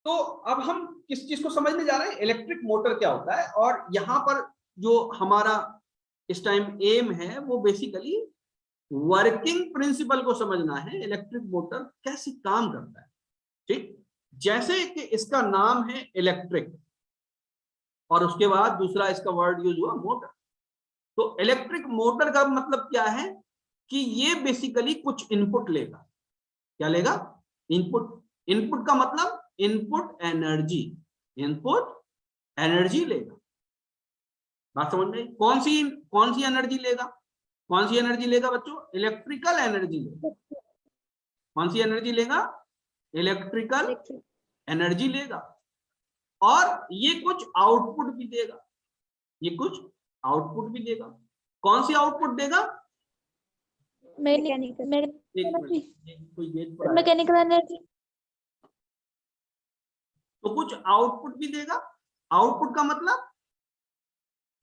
तो अब हम किस चीज को समझने जा रहे हैं, इलेक्ट्रिक मोटर क्या होता है। और यहाँ पर जो हमारा इस टाइम एम है वो बेसिकली वर्किंग प्रिंसिपल को समझना है, इलेक्ट्रिक मोटर कैसे काम करता है। ठीक, जैसे कि इसका नाम है इलेक्ट्रिक और उसके बाद दूसरा इसका वर्ड यूज हुआ मोटर। तो इलेक्ट्रिक मोटर का मतलब क्या है कि ये बेसिकली कुछ इनपुट लेगा। क्या लेगा? इनपुट। इनपुट का मतलब इनपुट एनर्जी, इनपुट एनर्जी लेगा। बात समझ में? कौन सी एनर्जी लेगा? कौन सी एनर्जी लेगा बच्चों? इलेक्ट्रिकल एनर्जी लेगा। कौन सी एनर्जी लेगा? इलेक्ट्रिकल एनर्जी लेगा। और ये कुछ आउटपुट भी देगा, ये कुछ आउटपुट भी देगा। कौन सी आउटपुट देगा? Mechanical energy. तो कुछ आउटपुट भी देगा। आउटपुट का मतलब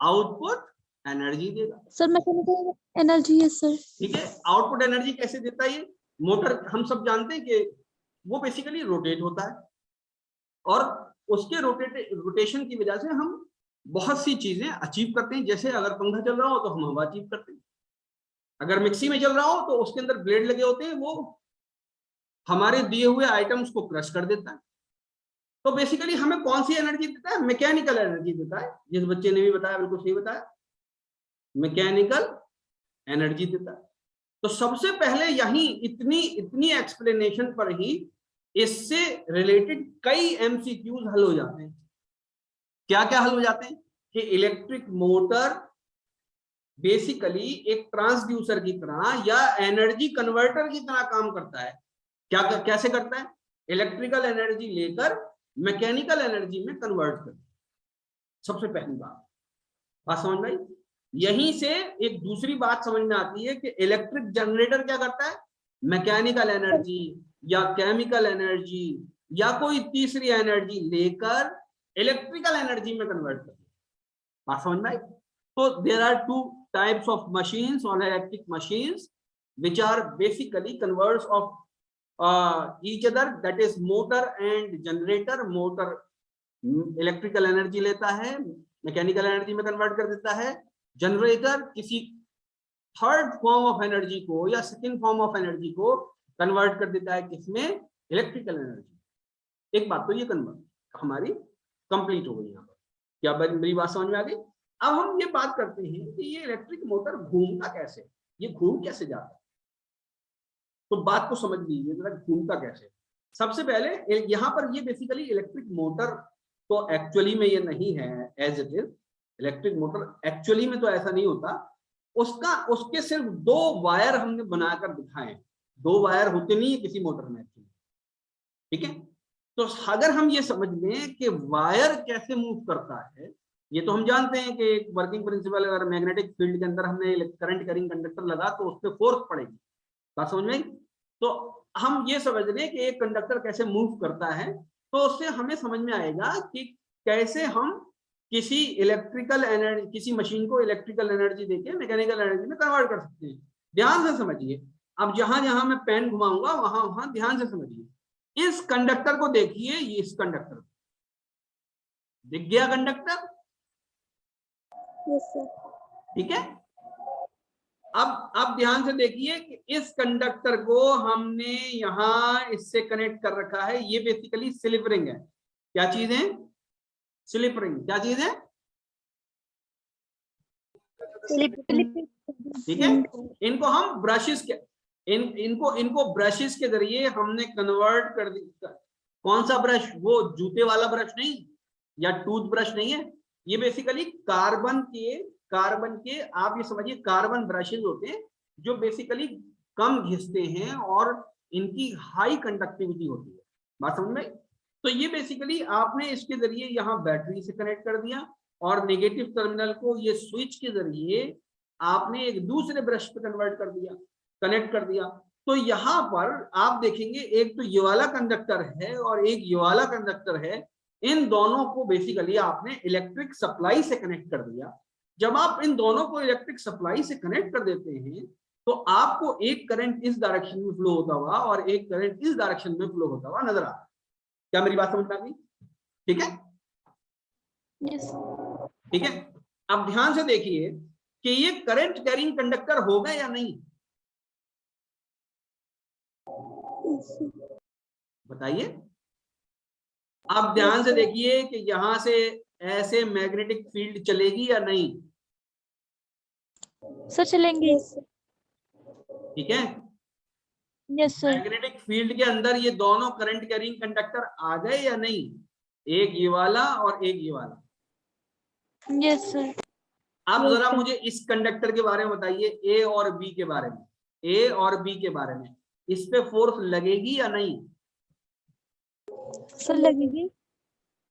आउटपुट एनर्जी देगा। सर मैकेनिकल एनर्जी है सर। ठीक है, आउटपुट एनर्जी कैसे देता है ये मोटर? हम सब जानते हैं कि वो बेसिकली रोटेट होता है और उसके रोटेशन की वजह से हम बहुत सी चीजें अचीव करते हैं। जैसे अगर पंखा चल रहा हो तो हम हवा अचीव करते हैं, अगर मिक्सी में चल रहा हो तो उसके अंदर ब्लेड लगे होते हैं, वो हमारे दिए हुए आइटम्स को क्रश कर देता है। तो बेसिकली हमें कौन सी एनर्जी देता है? मैकेनिकल एनर्जी देता है। जिस बच्चे ने भी बताया बिल्कुल सही बताया, मैकेनिकल एनर्जी देता है। तो सबसे पहले यही इतनी एक्सप्लेनेशन पर ही इससे रिलेटेड कई एमसीक्यूज हल हो जाते हैं। क्या क्या हल हो जाते हैं? कि इलेक्ट्रिक मोटर बेसिकली एक ट्रांसड्यूसर की तरह या एनर्जी कन्वर्टर की तरह काम करता है। कैसे करता है? इलेक्ट्रिकल एनर्जी लेकर मैकेनिकल एनर्जी में कन्वर्ट करता है। सबसे पहली बात समझ में आई? यहीं से एक दूसरी बात समझ में आती है कि इलेक्ट्रिक जनरेटर क्या करता है? मैकेनिकल एनर्जी या केमिकल एनर्जी या कोई तीसरी एनर्जी लेकर इलेक्ट्रिकल एनर्जी में कन्वर्ट करता है। बात समझ में आई? तो there are two types of machines और electric machines which are basically converts of each other, that is motor and generator. Motor electrical energy लेता है, मैकेनिकल एनर्जी में कन्वर्ट कर देता है। जनरेटर किसी थर्ड फॉर्म ऑफ एनर्जी को या सेकंड फॉर्म ऑफ एनर्जी को कन्वर्ट कर देता है, किसमें? Electrical energy. एक बात तो ये कन्वर्ट हमारी कंप्लीट हो गई। यहाँ पर क्या मेरी बात समझ में आ गई? अब हम ये बात करते हैं कि ये इलेक्ट्रिक मोटर घूमता कैसे, ये घूम कैसे जाता है। तो बात को समझ लीजिए जरा, घूमता कैसे। सबसे पहले यहाँ पर ये बेसिकली इलेक्ट्रिक मोटर तो एक्चुअली में ये नहीं है as it is. Electric motor actually में तो ऐसा नहीं होता। उसके सिर्फ दो वायर हमने बनाकर दिखाए। दो वायर होते नहीं है किसी मोटर में, ठीक है। तो अगर हम ये समझ लें कि वायर कैसे मूव करता है, ये तो हम जानते हैं कि एक वर्किंग प्रिंसिपल, अगर मैग्नेटिक फील्ड के अंदर हमने करंट कैरिंग कंडक्टर लगा तो उस पर फोर्स पड़ेगी। बात समझ में? तो हम ये समझ लें कि एक कंडक्टर कैसे मूव करता है, तो उससे हमें समझ में आएगा कि कैसे हम किसी इलेक्ट्रिकल एनर्जी, किसी मशीन को इलेक्ट्रिकल एनर्जी देके मैकेनिकल एनर्जी में कन्वर्ट कर सकते हैं। ध्यान से समझिए। अब जहां जहां मैं पेन घुमाऊंगा वहां वहां ध्यान से समझिए। इस कंडक्टर को देखिए, ये इस कंडक्टर दिख गया कंडक्टर? Yes sir. ठीक है। अब ध्यान से देखिए कि इस कंडक्टर को हमने यहां इससे कनेक्ट कर रखा है। ये बेसिकली स्लिप रिंग है। क्या चीज है? Slip ring. क्या चीज है? ठीक है। इनको हम ब्रशेस के इनको ब्रशेस के जरिए हमने कन्वर्ट कर दिया। कौन सा ब्रश? वो जूते वाला ब्रश नहीं या टूथ ब्रश नहीं है। ये बेसिकली कार्बन के आप ये समझिए कार्बन ब्रशेस होते हैं जो बेसिकली कम घिसते हैं और इनकी हाई कंडक्टिविटी होती है। बात समझ में? तो ये बेसिकली आपने इसके जरिए यहाँ बैटरी से कनेक्ट कर दिया और नेगेटिव टर्मिनल को ये स्विच के जरिए आपने एक दूसरे ब्रश पे कन्वर्ट कर दिया, कनेक्ट कर दिया। तो यहाँ पर आप देखेंगे एक तो ये वाला कंडक्टर है और एक ये वाला कंडक्टर है। इन दोनों को बेसिकली आपने इलेक्ट्रिक सप्लाई से कनेक्ट कर दिया। जब आप इन दोनों को इलेक्ट्रिक सप्लाई से कनेक्ट कर देते हैं तो आपको एक करंट इस डायरेक्शन में फ्लो होता हुआ और एक करंट इस डायरेक्शन में फ्लो होता हुआ नजर आता है। क्या मेरी बात समझ में आ गई? ठीक है, Yes. ठीक है। अब ध्यान से देखिए कि ये करंट कैरिंग कंडक्टर होगा या नहीं, Yes, sir. बताइए। आप ध्यान से देखिए कि यहां से ऐसे मैग्नेटिक फील्ड चलेगी या नहीं, सर चलेंगे। Yes, sir. ठीक है। Yes, sir. मैग्नेटिक फील्ड के अंदर ये दोनों करंट कैरिंग कंडक्टर आ गए या नहीं, एक ये वाला और एक ये वाला। Yes, sir. अब Yes, जरा sir. मुझे इस कंडक्टर के बारे में बताइए, ए और बी के बारे में, ए और बी के बारे में, इस पे फोर्स लगेगी या नहीं? सर लगेगी।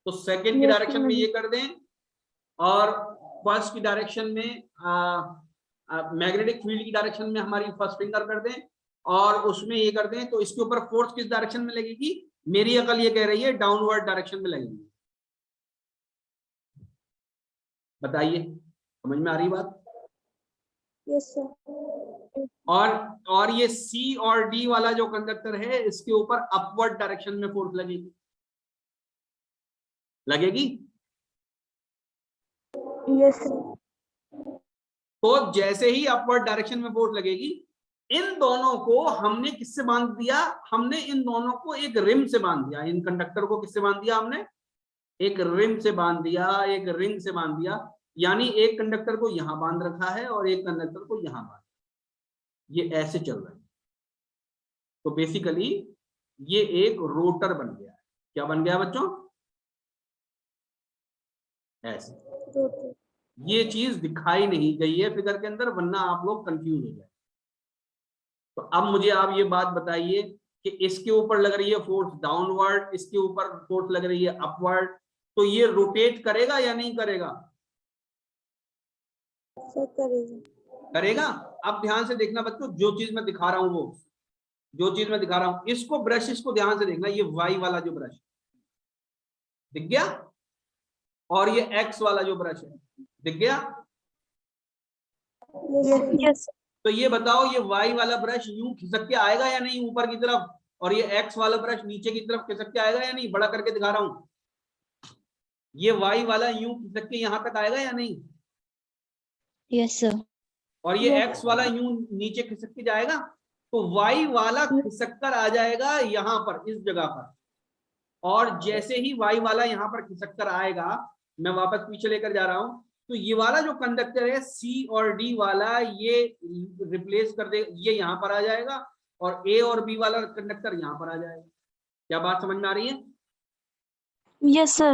तो सेकंड की Yes, डायरेक्शन में ये कर दें और फर्स्ट की डायरेक्शन में मैग्नेटिक फील्ड की डायरेक्शन में हमारी फर्स्ट फिंगर कर दें और उसमें ये कर दें, तो इसके ऊपर फोर्स किस डायरेक्शन में लगेगी? मेरी अकल ये कह रही है डाउनवर्ड डायरेक्शन में लगेगी। बताइए, समझ में आ रही बात? Yes, sir. और ये सी और डी वाला जो कंडक्टर है इसके ऊपर अपवर्ड डायरेक्शन में फोर्स लगेगी, लगेगी? Yes, sir. तो जैसे ही अपवर्ड डायरेक्शन में फोर्स लगेगी, इन दोनों को हमने किससे बांध दिया? हमने इन दोनों को एक रिम से बांध दिया। इन कंडक्टर को किससे बांध दिया? हमने एक रिम से बांध दिया, एक रिंग से बांध दिया। यानी एक कंडक्टर को यहां बांध रखा है और एक कंडक्टर को यहां बांध, ये ऐसे चल रहा है। तो बेसिकली ये एक रोटर बन गया है। क्या बन गया बच्चों? ऐसे। ये चीज दिखाई नहीं गई है फिगर के अंदर, वरना आप लोग कंफ्यूज हो जाए। तो अब मुझे आप ये बात बताइए कि इसके ऊपर लग रही है फोर्स डाउनवर्ड, इसके ऊपर फोर्स लग रही है अपवर्ड, तो ये रोटेट करेगा या नहीं करेगा? करेगा। अब ध्यान से देखना बच्चों, जो चीज मैं दिखा रहा हूं वो, जो चीज मैं दिखा रहा हूं इसको, ब्रश इसको ध्यान से देखना। ये वाई वाला जो ब्रश दिख गया और ये एक्स वाला जो ब्रश है दिख गया। Yes. तो ये बताओ, ये वाई वाला ब्रश यूं खिसक के आएगा या नहीं ऊपर की तरफ, और ये एक्स वाला ब्रश नीचे की तरफ खिसक के आएगा या नहीं? बड़ा करके दिखा रहा हूं। ये वाई वाला यूं खिसक के यहां तक आएगा या नहीं? Yes, sir. और ये एक्स वाला यूं नीचे खिसक के जाएगा। तो वाई वाला खिसक कर आ जाएगा यहां पर, इस जगह पर। और जैसे ही वाई वाला यहां पर खिसक कर आएगा, मैं वापस पीछे लेकर जा रहा हूं, तो ये वाला जो कंडक्टर है सी और डी वाला, ये रिप्लेस कर दे, ये यहां पर आ जाएगा और ए और बी वाला कंडक्टर यहां पर आ जाएगा। क्या बात समझ में आ रही है? Yes, sir.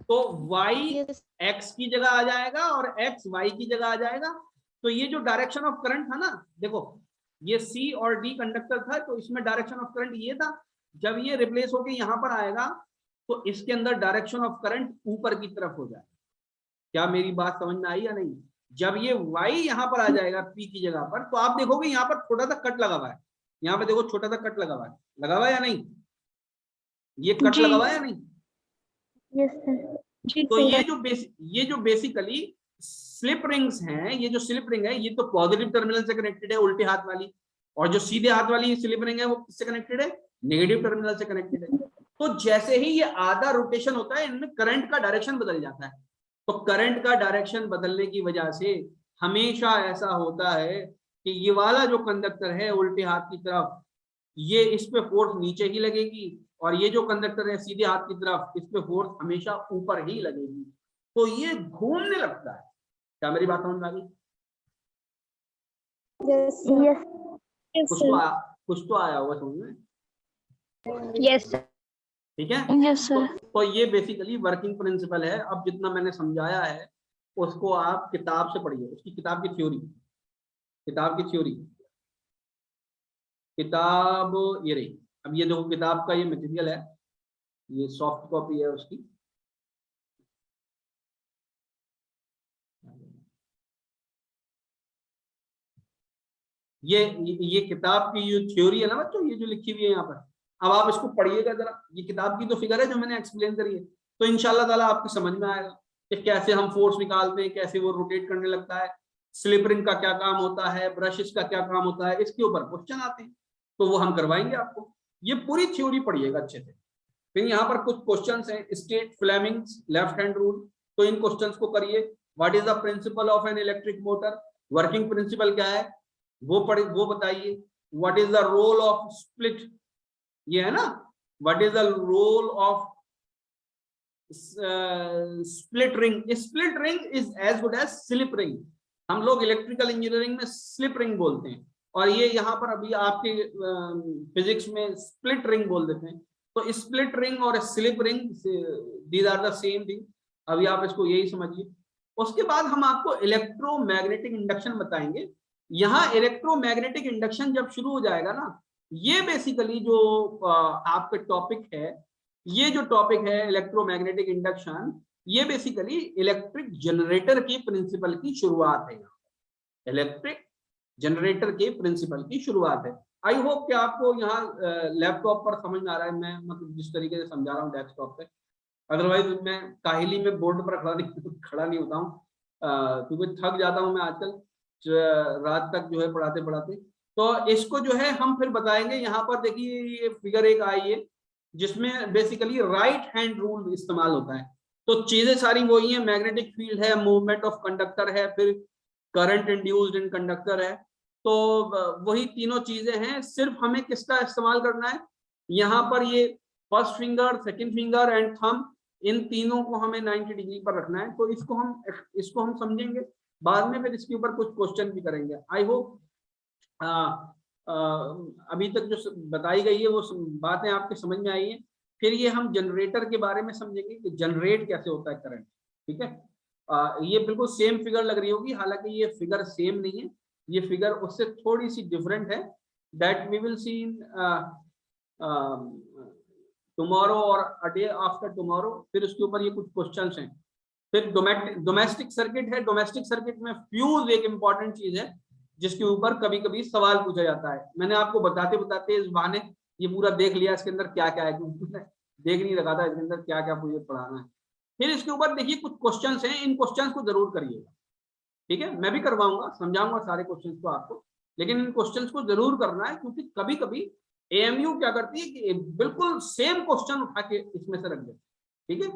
तो y Yes. x की जगह आ जाएगा और x y की जगह आ जाएगा। तो ये जो डायरेक्शन ऑफ करंट था ना, देखो ये C और D कंडक्टर था, तो इसमें डायरेक्शन ऑफ करंट ये था। जब ये रिप्लेस होके यहां पर आएगा तो इसके अंदर डायरेक्शन ऑफ करंट ऊपर की तरफ हो जाएगा। क्या मेरी बात समझ में आई या नहीं? जब ये y यहां पर आ जाएगा P की जगह पर, तो आप देखोगे यहां पर छोटा सा कट लगा हुआ है। यहाँ पे देखो छोटा सा कट लगा हुआ है, लगा हुआ है या नहीं? ये कट लगा हुआ है या नहीं? Yes, sir. तो ये जो बेसिकली स्लिप रिंग्स हैं, ये जो स्लिप रिंग है ये तो पॉजिटिव टर्मिनल से कनेक्टेड है, उल्टे हाथ वाली, और जो सीधे हाथ वाली स्लिप रिंग है वो किससे कनेक्टेड है? नेगेटिव टर्मिनल से कनेक्टेड है। तो जैसे ही ये आधा रोटेशन होता है, इनमें करंट का डायरेक्शन बदल जाता है। तो करंट का डायरेक्शन बदलने की वजह से हमेशा ऐसा होता है कि ये वाला जो कंडक्टर है उल्टे हाथ की तरफ, ये इस पे फोर्स नीचे ही लगेगी, और ये जो कंडक्टर है सीधे हाथ की तरफ, इस पे फोर्स हमेशा ऊपर ही लगेगी। तो ये घूमने लगता है। क्या मेरी बात समझ में आ गई? Yes, sir. Yes. कुछ तो आया होगा समझ में। Yes, sir. ठीक है। Yes, sir. तो ये बेसिकली वर्किंग प्रिंसिपल है। अब जितना मैंने समझाया है उसको आप किताब से पढ़िए, उसकी किताब की थ्योरी, किताब ये रही। अब ये देखो किताब का ये मटेरियल है, ये सॉफ्ट कॉपी है उसकी। ये किताब की जो थ्योरी है ना बच्चों, ये जो लिखी हुई है यहाँ पर, अब आप इसको पढ़िएगा जरा। ये किताब की तो फिगर है जो मैंने एक्सप्लेन करी है, तो इंशाल्लाह ताला आपको समझ में आएगा कि कैसे हम फोर्स निकालते हैं, कैसे वो रोटेट करने लगता है, स्लिप रिंग का क्या काम होता है, ब्रशेस का क्या काम होता है, इसके ऊपर क्वेश्चन आते हैं, तो वो हम करवाएंगे आपको। ये पूरी थ्योरी पढ़िएगा अच्छे से, फिर यहाँ पर कुछ क्वेश्चंस हैं, state Fleming's left hand rule, तो इन क्वेश्चंस को करिए। What is the principle of an electric motor, working principle क्या है वो बताइए। What is the role of split, ये है ना, what is the role of split ring, split ring is as good as slip ring, हम लोग electrical engineering में स्लिप रिंग बोलते हैं, और ये यहाँ पर अभी आपके फिजिक्स में स्प्लिट रिंग बोल देते हैं। तो स्प्लिट रिंग और slip ring these are the same thing, अभी आप इसको यही समझिए। उसके बाद हम आपको इलेक्ट्रोमैग्नेटिक इंडक्शन बताएंगे। यहाँ इलेक्ट्रोमैग्नेटिक इंडक्शन जब शुरू हो जाएगा ना, ये बेसिकली जो आपका टॉपिक है, ये जो टॉपिक है इलेक्ट्रोमैग्नेटिक इंडक्शन, ये बेसिकली इलेक्ट्रिक जनरेटर के प्रिंसिपल की शुरुआत है। इलेक्ट्रिक जनरेटर के प्रिंसिपल की शुरुआत है। आई होप कि आपको यहाँ लैपटॉप पर समझ में आ रहा है, मैं मतलब जिस तरीके से समझा रहा हूँ डेस्कटॉप पे, अदरवाइज मैं काहिली में बोर्ड पर खड़ा नहीं होता हूँ, क्योंकि थक जाता हूँ मैं आजकल रात तक जो है पढ़ाते पढ़ाते। तो इसको जो है हम फिर बताएंगे। यहाँ पर देखिए ये फिगर एक आई है जिसमें बेसिकली राइट हैंड रूल इस्तेमाल होता है। तो चीजें सारी वही है, मैग्नेटिक फील्ड है, मूवमेंट ऑफ कंडक्टर है, फिर करंट इंड्यूस्ड इन कंडक्टर है, तो वही तीनों चीजें हैं। सिर्फ हमें किसका इस्तेमाल करना है, यहाँ पर ये first finger, second finger and thumb, इन तीनों को हमें 90 डिग्री पर रखना है। तो इसको हम समझेंगे बाद में, फिर इसके ऊपर कुछ क्वेश्चन भी करेंगे। आई होप अभी तक जो बताई गई है वो बातें आपके समझ में आई है। फिर ये हम जनरेटर के बारे में समझेंगे कि जनरेट कैसे होता है करंट, ठीक है। ये बिल्कुल सेम फिगर लग रही होगी, हालांकि ये फिगर सेम नहीं है, ये फिगर उससे थोड़ी सी डिफरेंट है, that we will see in tomorrow और अ डे आफ्टर टुमारो। फिर उसके ऊपर ये कुछ क्वेश्चंस हैं। फिर डोमेस्टिक सर्किट है। डोमेस्टिक सर्किट में फ्यूज एक इंपॉर्टेंट चीज है जिसके ऊपर कभी कभी सवाल पूछा जाता है। मैंने आपको बताते बताते इस बहाने ये पूरा देख लिया इसके अंदर क्या क्या है, क्योंकि देख नहीं रखा था इसके अंदर क्या क्या मुझे पढ़ाना है। फिर इसके ऊपर देखिए कुछ क्वेश्चंस हैं, इन क्वेश्चंस को जरूर करिएगा, ठीक है। मैं भी करवाऊंगा, समझाऊंगा सारे क्वेश्चंस को आपको, लेकिन इन क्वेश्चंस को जरूर करना है, क्योंकि कभी कभी एएमयू क्या करती है कि बिल्कुल सेम क्वेश्चन उठा के इसमें से रख देती है, ठीक है।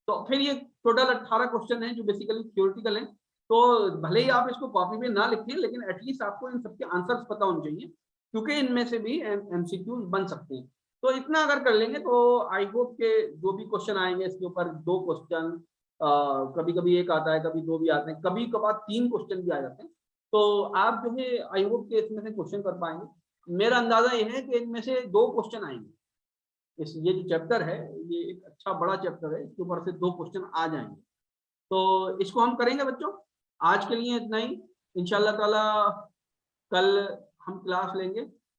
तो फिर ये टोटल 18 क्वेश्चन हैं जो बेसिकली थ्योरेटिकल हैं। तो भले ही आप इसको कॉपी में ना लिखें, लेकिन एटलीस्ट आपको इन सबके आंसर्स पता होने चाहिए, क्योंकि इनमें से भी एमसीक्यू बन सकते हैं। तो इतना अगर कर लेंगे तो आई होप के जो भी क्वेश्चन आएंगे इसके ऊपर 2 क्वेश्चन, कभी कभी एक आता है, कभी 2 भी आते हैं, कभी कभार 3 क्वेश्चन भी आ जाते हैं। तो आप जो है आई होप के इसमें से क्वेश्चन कर पाएंगे। मेरा अंदाजा ये है कि इनमें से 2 क्वेश्चन आएंगे। ये जो चैप्टर है ये एक अच्छा बड़ा चैप्टर है, इसके ऊपर से 2 क्वेश्चन आ जाएंगे। तो इसको हम करेंगे बच्चों। आज के लिए इतना ही, इंशाल्लाह ताला कल हम क्लास लेंगे।